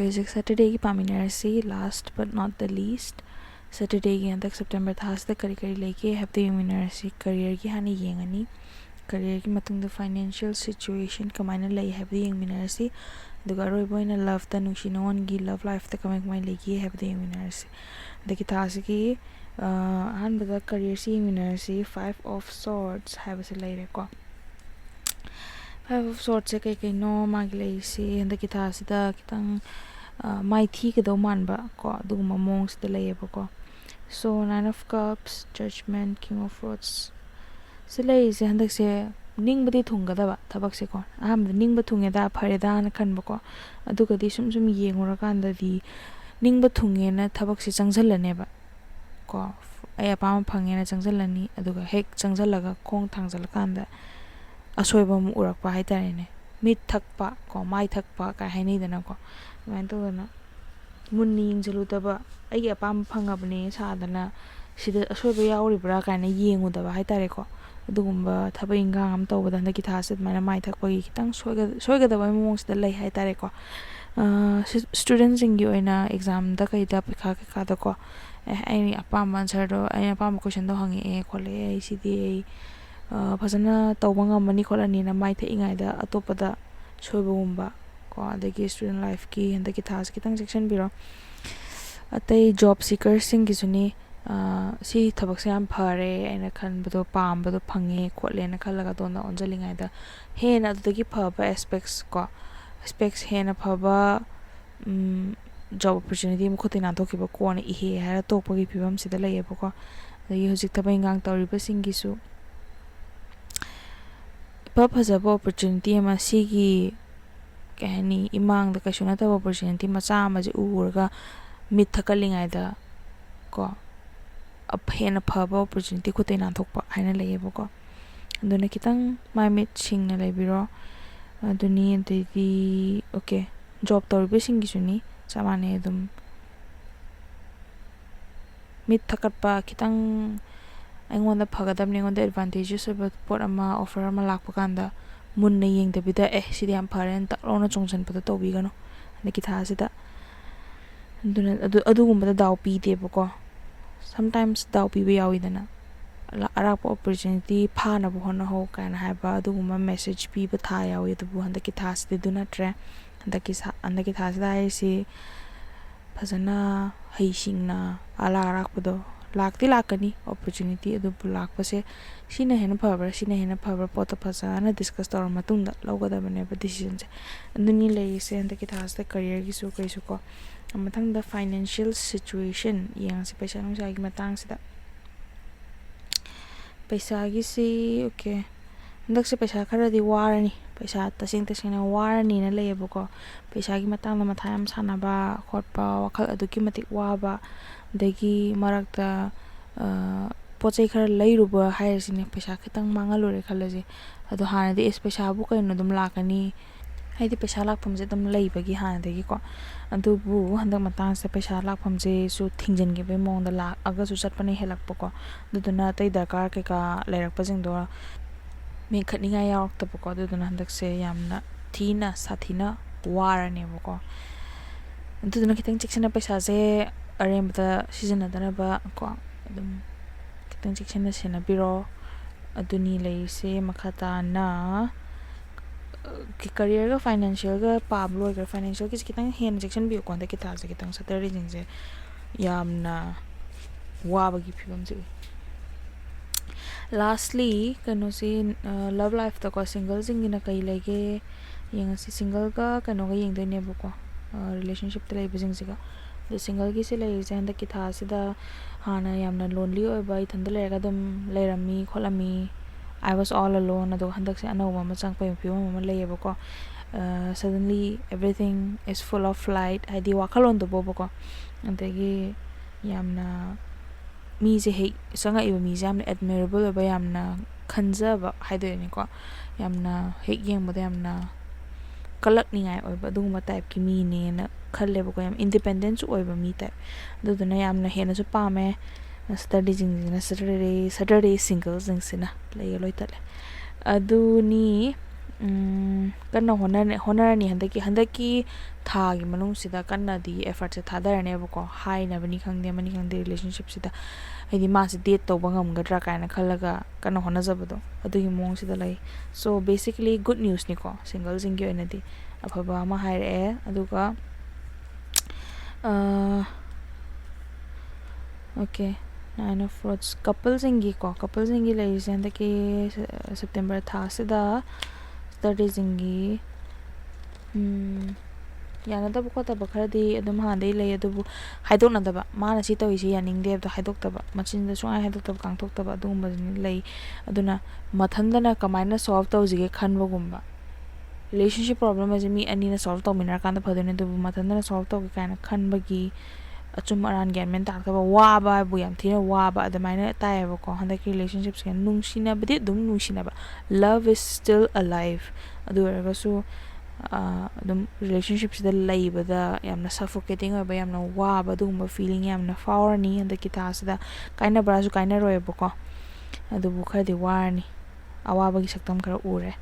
ꯍꯧꯖꯤꯛ ꯁꯦꯇꯔꯗꯦꯒꯤ ꯄꯥꯃꯤꯟꯅꯔꯁꯤ last but not the least ꯁꯦꯇꯔꯗꯦꯒꯤ ꯍꯟꯗꯛ ꯁꯦꯞꯇꯦꯝꯕꯔ ꯊꯥꯁꯤꯗ ꯀꯔꯤ ꯀꯔꯤ ꯂꯩꯒꯦ ꯍꯥꯏꯕꯗꯨ ꯌꯦꯡꯃꯤꯟꯅꯔꯁꯤ ꯀꯔꯤꯌꯔꯒꯤ ꯍꯥꯟꯅ ꯌꯦꯡꯉꯅꯤ ꯀꯔꯤꯌꯔꯒꯤ ꯃꯇꯨꯡꯗ ꯐꯥꯏꯅꯥꯟꯁꯤꯌꯦꯜ ꯁꯤꯆꯨꯋꯦꯁꯟ ꯀꯃꯥꯏꯅ ꯂꯩ ꯍꯥꯏꯕꯗꯨ ꯌꯦꯡꯃꯤꯟꯅꯔꯁꯤ ꯑꯗꯨꯒ ꯑꯔꯣꯏꯕ ꯑꯣꯏꯅ ꯂꯚꯇ ꯅꯨꯡꯁꯤ ꯅꯨꯡꯉꯣꯟꯒꯤ ꯂꯚ ꯂꯥꯏꯐꯇ ꯀꯃꯥꯏꯅ ꯂꯩꯒꯦ ꯍꯥꯏꯕꯗꯨ ꯌꯦꯡꯃꯤꯟꯅꯔꯁꯤ ꯍꯟꯗꯛꯀꯤ ꯊꯥꯁꯤꯒꯤ ꯑꯍꯥꯟꯕꯗ ꯀꯔꯤꯌꯔꯁꯤ ꯌꯦꯡꯃꯤꯟꯅꯔꯁꯤ 5 of swords ꯍꯥꯏꯕꯁꯦ ꯂꯩꯔꯦꯀꯣ 5 of swords ꯀꯩ ꯀꯩꯅꯣ ꯃꯥꯒꯤ ꯂꯩꯔꯤꯁꯤ ꯍꯟꯗꯛꯀꯤ ꯊꯥꯁꯤꯗ ꯈꯤꯇꯪ ꯃꯥꯏꯊꯤꯒꯗꯧ ꯃꯥꯟꯕ ꯀꯣ ꯑꯗꯨꯒꯨꯝꯕ ꯃꯑꯣꯡꯁꯤꯗ ꯂꯩꯌꯦꯕꯀꯣ ꯁꯣ 9 of cups judgment king of rods ꯁꯤ ꯂꯩꯔꯤꯁꯦ ꯍꯟꯗꯛꯁꯦ ꯅꯤꯡꯕꯗꯤ ꯊꯨꯡꯒꯗꯕ ꯊꯕꯛꯁꯦꯀꯣ ꯑꯍꯥꯟꯕꯗ ꯅꯤꯡꯕ ꯊꯨꯡꯉꯦꯗ ꯐꯔꯦꯗꯥꯅ ꯈꯟꯕꯀꯣ ꯑꯗꯨꯒꯗꯤ ꯁꯨꯝ ꯌꯦꯡꯉꯨꯔꯀꯥꯟꯗꯗꯤ ꯅꯤꯡꯕ ꯊꯨꯡꯉꯦꯅ ꯊꯕꯛꯁꯦ ꯆꯪꯁꯤꯜꯂꯅꯦꯕ ꯀꯣ ꯑꯩ ꯑꯄꯥꯝꯕ ꯐꯪꯉꯦꯅ ꯆꯪꯁꯤꯜꯂꯅꯤ ꯑꯗꯨꯒ ꯍꯦꯛ ꯆꯪꯁꯤꯜꯂꯒ ꯈꯣꯡ ꯊꯥꯡꯖꯜꯂꯀꯥꯟꯗ ꯑꯁꯣꯏꯕ ꯑꯃ ꯎꯔꯛꯄ ꯍꯥꯏꯇꯥꯔꯦꯅꯦ ꯃꯤꯠ ꯊꯛꯄ ꯀꯣ ꯃꯥꯏ ꯊꯛꯄ ꯀꯥꯏ ꯍꯥꯏꯅꯩꯗꯅꯀꯣ ꯑꯗꯨꯃꯥꯏꯅ ꯇꯧꯗꯅ ꯃꯨꯟꯅ ꯌꯦꯡꯁꯤꯜꯂꯨꯗꯕ ꯑꯩꯒꯤ ꯑꯄꯥꯝꯕ ꯐꯪꯉꯕꯅꯦ ꯁꯥꯗꯅ ꯁꯤꯗ ꯑꯁꯣꯏꯕ ꯌꯥꯎꯔꯤꯕ꯭ꯔꯥ ꯀꯥꯏꯅ ꯌꯦꯡꯉꯨꯗꯕ ꯍꯥꯏꯇꯥꯔꯦꯀꯣ ꯑꯗꯨꯒꯨꯝꯕ ꯊꯕꯛ ꯏꯟꯈꯥꯡ ꯑꯃ ꯇꯧꯕꯗ ꯍꯟꯗꯛꯀꯤ ꯊꯥꯁꯦ ꯑꯗꯨꯃꯥꯏꯅ ꯃꯥꯏ ꯊꯛꯄꯒꯤ ꯈꯤꯇꯪ ꯁꯣꯏꯒꯗꯕ ꯃꯑꯣꯡꯁꯤꯗ ꯂꯩ ꯍꯥꯏꯇꯥꯔꯦꯀꯣ ꯁ꯭ꯇꯨꯗꯦꯟꯁꯤꯡꯒꯤ ꯑꯣꯏꯅ ꯑꯦꯛꯖꯥꯝꯗ ꯀꯩꯗ ꯄꯩꯈꯥ ꯀꯩꯀꯥꯗꯀꯣ ꯑꯩ ꯑꯄꯥꯝꯕ ꯑꯟꯁꯔꯗꯣ ꯑꯩꯅ ꯑꯄꯥꯝꯕ ꯀꯣꯏꯁꯟꯗꯣ ꯍꯪꯉꯛꯑꯦ ꯈꯣꯠꯂꯛꯑꯦ ꯑꯩ ꯁꯤꯗꯤ ꯑꯩ ꯐꯖꯅ ꯇꯧꯕ ꯉꯝꯃꯅꯤ ꯈꯣꯠꯂꯅꯤꯅ ꯃꯥꯏ ꯊꯛꯏꯉꯩꯗ ꯑꯇꯣꯞꯄꯗ ꯁꯣꯏꯕꯒꯨꯝꯕ ꯀꯣ ꯑꯗꯒꯤ ꯁ꯭ꯇꯨꯗꯦꯟ ꯂꯥꯏꯐꯀꯤ ꯍꯟꯗꯛꯀꯤ ꯊꯥꯁꯦ ꯈꯤꯇꯪ ꯆꯦꯛꯁꯤꯟꯕꯤꯔꯣ ꯑꯇꯩ ꯖꯣꯕ ꯁꯤꯀꯔꯁꯤꯡꯒꯤꯁꯨꯅꯤ ꯁꯤ ꯊꯕꯛꯁꯦ ꯌꯥꯝ ꯐꯔꯦ ꯑꯩꯅ ꯈꯟꯕꯗꯣ ꯄꯥꯝꯕꯗꯣ ꯐꯪꯉꯦ ꯈꯣꯠꯂꯦꯅ ꯈꯜꯂꯒ ꯑꯗꯣꯝꯗ ꯑꯣꯟꯁꯤꯜꯂꯤꯉꯩꯗ ꯍꯦꯟꯅ ꯑꯗꯨꯗꯒꯤ ꯐꯕ ꯑꯦꯁꯄꯦꯛꯁ ꯍꯦꯟꯅ ꯐꯕ ꯖꯣꯕ ꯑꯣꯄꯣꯔꯆꯨꯅꯤꯇꯤ ꯃꯈꯨꯠꯇꯒꯤ ꯅꯥꯟꯊꯣꯛꯈꯤꯕ ꯀꯣꯟꯅ ꯏꯍꯦ ꯍꯥꯏꯔ ꯇꯣꯛꯄꯒꯤ ꯐꯤꯕꯝꯁꯤꯗ ꯂꯩꯌꯦꯕꯀꯣ ꯑꯗꯒꯤ ꯍꯧꯖꯤꯛ ꯊꯕꯛ ꯏꯟꯈꯥꯡ ꯇꯧꯔꯤꯕꯁꯤꯡꯒꯤꯁꯨ ꯐꯖꯕ ꯑꯣꯄꯣꯔꯆꯨꯅꯤꯇꯤ ꯑꯃ ꯁꯤꯒꯤ ꯀꯩ ꯍꯥꯏꯅꯤ ꯏꯃꯥꯡꯗ ꯀꯩꯁꯨ ꯅꯠꯇꯕ ꯑꯣꯄꯣꯔꯆꯨꯅꯤꯇꯤ ꯃꯆꯥ ꯑꯃꯁꯦ ꯎꯔꯒ ꯃꯤꯠ ꯊꯛꯀꯠꯂꯤꯉꯩꯗ ꯀꯣ ꯍꯦꯟꯅ ꯐꯕ ꯑꯣꯄꯣꯔꯆꯨꯅꯤꯇꯤ ꯈꯨꯠꯇꯒꯤ ꯅꯥꯟꯊꯣꯛꯄ ꯍꯥꯏꯅ ꯂꯩꯌꯦꯕꯀꯣ ꯑꯗꯨꯅ ꯈꯤꯇꯪ ꯃꯥꯏ ꯃꯤꯠ ꯁꯤꯡꯅ ꯂꯩꯕꯤꯔꯣ ꯑꯗꯨꯅꯤ ꯑꯗꯩꯗꯤ ꯑꯣꯀꯦ ꯖꯣꯕ ꯇꯧꯔꯤꯕꯁꯤꯡꯒꯤꯁꯨꯅꯤ ꯆꯞ ꯃꯥꯟꯅꯩ ꯑꯗꯨꯝ ꯃꯤꯠ ꯊꯛꯀꯠꯄ ꯈꯤꯇꯪ ꯑꯩꯉꯣꯟꯗ ꯐꯒꯗꯕꯅꯤ ꯑꯩꯉꯣꯟꯗ ꯑꯦꯗꯚꯥꯟꯇꯦꯖꯦꯁ ꯑꯣꯏꯕ ꯄꯣꯠ ꯑꯃ ꯑꯣꯐꯔ ꯑꯃ ꯂꯥꯛꯄ ꯀꯥꯟꯗ ꯃꯨꯟꯅ ꯌꯦꯡꯗꯕꯤꯗ ꯁꯤꯗꯤ ꯌꯥꯝ ꯐꯔꯦꯅ ꯇꯛ ꯂꯥꯎꯅ ꯆꯣꯡꯁꯤꯟꯕꯗꯣ ꯇꯧꯕꯤꯒꯅꯨ ꯍꯟꯗꯛꯀꯤ ꯊꯥꯁꯤꯗ ꯑꯗꯨꯅ ꯑꯗꯨꯒꯨꯝꯕꯗ ꯗꯥꯎ ꯄꯤꯗꯦꯕꯀꯣ ꯁꯝꯇꯥꯏꯝꯁ ꯗꯥꯎ ꯄꯤꯕ ꯌꯥꯎꯋꯤꯗꯅ ꯑꯔꯥꯛꯄ ꯑꯣꯄꯣꯔꯆꯨꯅꯤꯇꯤ ꯐꯥꯅꯕ ꯍꯣꯠꯅꯍꯧ ꯀꯥꯏꯅ ꯍꯥꯏꯕ ꯑꯗꯨꯒꯨꯝꯕ ꯃꯦꯁꯦꯖ ꯄꯤꯕ ꯊꯥ ꯌꯥꯎꯋꯤ ꯑꯗꯨꯕꯨ ꯍꯟꯗꯛꯀꯤ ꯊꯥꯁꯤꯗꯤ ꯑꯗꯨ ꯅꯠꯇ꯭ꯔꯦ ꯍꯟꯗꯛꯀꯤ ꯊꯥꯁꯤꯗ ꯍꯥꯏꯔꯤꯁꯤ ꯐꯖꯅ ꯍꯩꯁꯤꯡꯅ ꯑꯔꯥꯛꯄꯗꯣ ꯂꯥꯛꯇꯤ ꯂꯥꯛꯀꯅꯤ ꯑꯣꯄꯣꯔꯆꯨꯅꯤꯇꯤ ꯑꯗꯨꯕꯨ ꯂꯥꯛꯄꯁꯦ ꯁꯤꯅ ꯍꯦꯟꯅ ꯐꯕ꯭ꯔꯥ ꯄꯣꯠꯇꯣ ꯐꯖꯅ ꯗꯤꯁꯀꯁ ꯇꯧꯔ ꯃꯇꯨꯡꯗ ꯂꯧꯒꯗꯕꯅꯦꯕ ꯗꯤꯁꯤꯖꯟꯁꯦ ꯑꯗꯨꯅꯤ ꯂꯩꯔꯤꯁꯦ ꯍꯟꯗꯛꯀꯤ ꯊꯥꯁꯤꯗ ꯀꯔꯤꯌꯔꯒꯤꯁꯨ ꯀꯩꯁꯨ ꯀꯣ ꯃꯊꯪꯗ ꯐꯥꯏꯅꯥꯟꯁꯤꯌꯦꯜ ꯁꯤꯆꯨꯋꯦꯁꯟ ꯌꯦꯡꯉꯁꯤ ꯄꯩꯁꯥ ꯅꯨꯡꯁꯥꯒꯤ ꯃꯇꯥꯡꯁꯤꯗ ꯄꯩꯁꯥꯒꯤꯁꯤ ꯑꯣꯀꯦ ꯍꯟꯗꯛꯁꯦ ꯄꯩꯁꯥ ꯈꯔꯗꯤ ꯋꯥꯔꯅꯤ ꯄꯩꯁా ꯇꯁꯦꯡꯅ ꯋꯥꯔꯅꯤꯅ ꯂꯩꯌꯦꯕꯀோ ꯄꯩꯁꯥꯒꯤ ꯃꯇꯥꯡꯗ ꯃꯊꯥ ꯌꯥꯝ ꯁꯥꯟꯅꯕ ꯈꯣꯠꯄ ꯋꯥꯈꯜ ꯑꯗꯨꯛꯀꯤ ꯃꯇꯤꯛ ꯋꯥꯕ ꯑꯗꯒꯤ ꯃꯔꯛꯇ ꯄꯣꯠ ꯆꯩ ꯈꯔ ꯂꯩꯔꯨꯕ ꯍꯥꯏꯔꯤꯁꯤꯅꯦ ꯄꯩꯁా ꯈꯤꯇꯪ ꯃꯥꯡꯍꯜꯂꯨꯔꯦ ꯈꯜꯂꯁꯦ ꯑꯗꯣ ꯍꯥꯟꯅꯗꯤ ꯄꯩꯁꯥꯕꯨ ꯀꯩꯅꯣ ꯑꯗꯨꯝ ꯂꯥꯛꯀꯅꯤ ꯍꯥꯏꯗꯤ ꯄꯩꯁꯥ ꯂꯥꯛꯐꯝꯁꯦ ꯑꯗꯨꯝ ꯂꯩꯕꯒꯤ ꯍꯥꯟꯅꯗꯒꯤꯀꯣ ꯑꯗꯨꯕꯨ ꯍꯟꯗꯛ ꯃꯇꯥꯡꯁꯤꯗ ꯄꯩꯁా ꯂꯥꯛꯐꯝꯁꯦꯁꯨ ꯊꯤꯡꯖꯤꯟꯈꯤꯕꯒꯤ ꯃꯑꯣꯡꯗ ꯂꯥꯛꯑꯒꯁꯨ ꯆꯠꯄꯅ ꯍꯦꯜꯂꯛꯄꯀꯣ ꯑꯗꯨꯗꯨꯅ ꯑꯇꯩ ꯗꯔꯀꯥꯔ ꯀꯩꯀꯥ ꯂꯩꯔꯛꯄꯁꯤꯡꯗꯣ ꯃꯦꯟꯈꯠꯅꯤꯡꯉꯥꯏ ꯌꯥꯎꯔꯛꯇꯕꯀꯣ ꯑꯗꯨꯗꯨꯅ ꯍꯟꯗꯛꯁꯦ ꯌꯥꯝꯅ ꯁꯥꯊꯤꯅ ꯋꯥꯔꯅꯦꯕꯀꯣ ꯑꯗꯨꯗꯨꯅ khitang chekchana paisa se arembada sijanadana ko adum khitang chekchana senabiro aduni leise makhata na career ga financial ga pablo ga financial ki khitang hen section bi ko da ki ta se khitang satari jing je yamna waba gi phibam je lastly kano si love life ta ko single jing na kai lege yang si single ga kano ga yeng de ne bu ko relationship ta lei bijing siga the single gi se lei jan da ki tha sida hana yamna lonely oi bai thanda le ga dum leirami kholami I was all alone ado handak se anau ma chang pai pi ma lei ba ko suddenly everything is full of light hadi wakhalon do bo ko andagi yamna mi je he sanga iba mi jam admirable ba yamna khanja ba haide ni ko yamna he yeng ba yamna kalak ni ngai oi ba du ma type ki mi ne na khalle ba ko yam independence oi ba mi type du na yamna he na su pa me study jing na saturday single jing sina lei loi tale adu ni kanna honarani handaki thagi manung sida kanna di effort se thadarane bako high na bani khangde mani khangde relationship sida haidi ma se date tawba ngamgadra kaina khallaga kanna honajabado adugi mong sida lai. So basically good news ni ko single singi oinadi afaba ama haire aduga okay. Nine of Rods couple singi lai handaki September tha sida study singi yanadaba khotaba kharadi adum handai lai adubu haidoknadaba mana si tawisi yaningde abda haidoktaba machinda sungai haidoktaba kangtoktaba adugumba lai aduna mathandana kamaina solve tawjige khanbagumba relationship problem as mi anina solve tawminar kanda phadone adubu mathandana solve tawge kaina khanbagi achum aran gyan men taktaba waba bu yam thina waba adamaina tayeba ko handaki relationships kan nungsina badi dum nungsina ba love is still alive adu ergasu adum relationships da laibada yamna suffocating oiba yamna waba dugumba feeling yamna fawarni handaki tasida kaina brasu kaina royeba ko adu bu khadi warni awaba gi saktam khara ure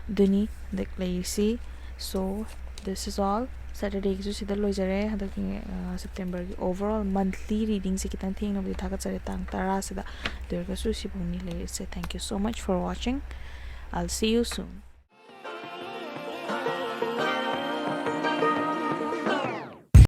duni dak laisi. So this is all Saturday ki sida loijare handaki September ki overall monthly reading se kitang thing nabdi thagatsare tang tara sida derga su sibuni lai. Thank you so much for watching. I'll see you soon.